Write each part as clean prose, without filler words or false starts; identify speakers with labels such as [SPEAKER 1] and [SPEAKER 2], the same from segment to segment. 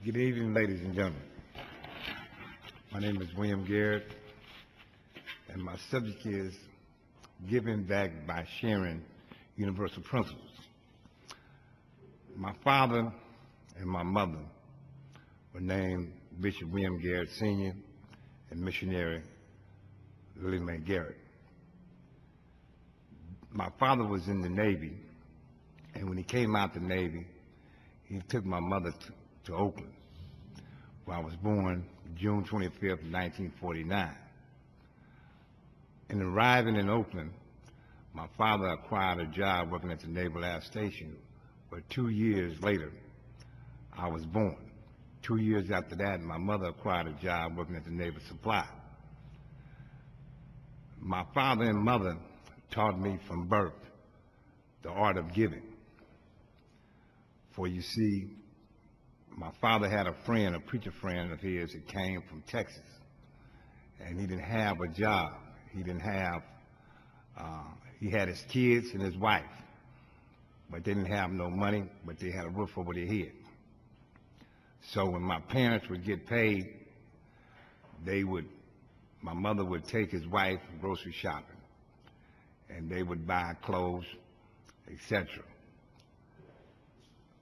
[SPEAKER 1] Good evening, ladies and gentlemen. My name is William Garrett, and my subject is Giving Back by Sharing Universal Principles. My father and my mother were named Bishop William Garrett Sr. and missionary Lily Mae Garrett. My father was in the Navy, and when he came out the Navy, he took my mother to Oakland, where I was born June 25th, 1949. In arriving in Oakland, my father acquired a job working at the Naval Air Station, where 2 years later, I was born. 2 years after that, my mother acquired a job working at the Naval Supply. My father and mother taught me from birth the art of giving. For you see, my father had a friend, a preacher friend of his that came from Texas, and he didn't have a job. He didn't have, he had his kids and his wife, but they didn't have no money, but they had a roof over their head. So when my parents would get paid, my mother would take his wife grocery shopping, and they would buy clothes, etc.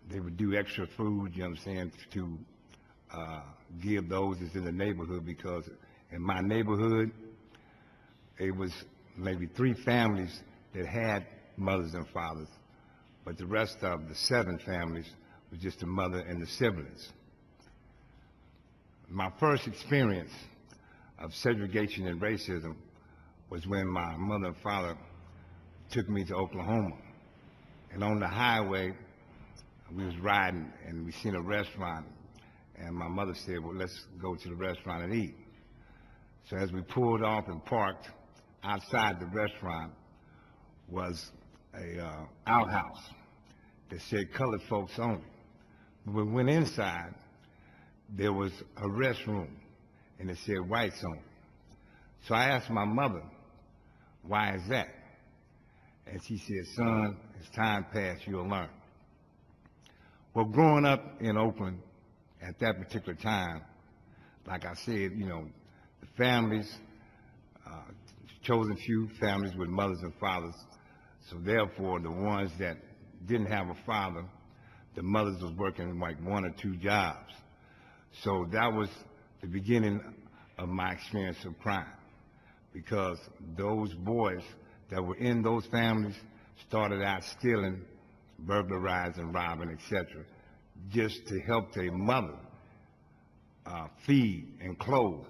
[SPEAKER 1] They would do extra food, you know what I'm saying, to give those that's in the neighborhood, because in my neighborhood, it was maybe 3 families that had mothers and fathers, but the rest of the 7 families was just the mother and the siblings. My first experience of segregation and racism was when my mother and father took me to Oklahoma. And on the highway, we was riding and we seen a restaurant, and my mother said, well, let's go to the restaurant and eat. So as we pulled off and parked, outside the restaurant was a outhouse that said colored folks only. When we went inside, there was a restroom and it said whites only. So I asked my mother, why is that? And she said, son, as time passes, you'll learn. Well, growing up in Oakland at that particular time, like I said, you know, the families, chosen few families with mothers and fathers, so therefore the ones that didn't have a father, the mothers was working like 1 or 2 jobs. So that was the beginning of my experience of crime, because those boys that were in those families started out stealing, burglarizing, robbing, etc., just to help their mother feed and clothe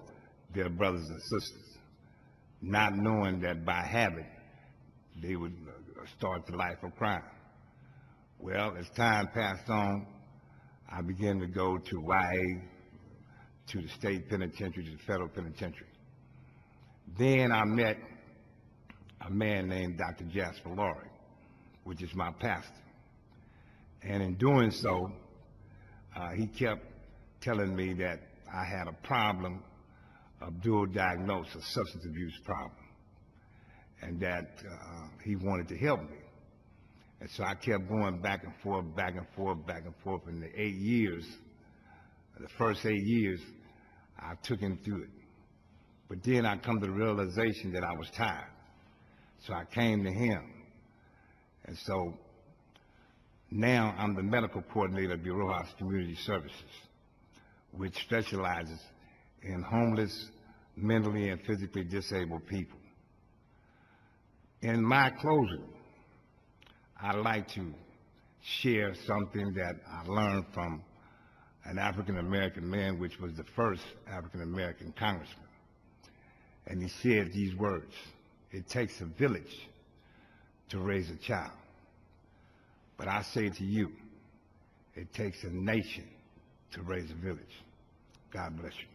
[SPEAKER 1] their brothers and sisters, not knowing that by habit they would start the life of crime. Well, as time passed on, I began to go to YA, to the state penitentiary, to the federal penitentiary. Then I met a man named Dr. Jasper Laurie, which is my pastor. And in doing so, he kept telling me that I had a problem of dual diagnosis, a substance abuse problem, and that he wanted to help me. And so I kept going back and forth, back and forth, back and forth. In the 8 years, the first 8 years, I took him through it. But then I come to the realization that I was tired. So I came to him. And so now I'm the medical coordinator of Bureau House Community Services, which specializes in homeless, mentally and physically disabled people. In my closing, I'd like to share something that I learned from an African-American man, which was the first African-American congressman. And he said these words: it takes a village to raise a child. But I say to you, it takes a nation to raise a village. God bless you.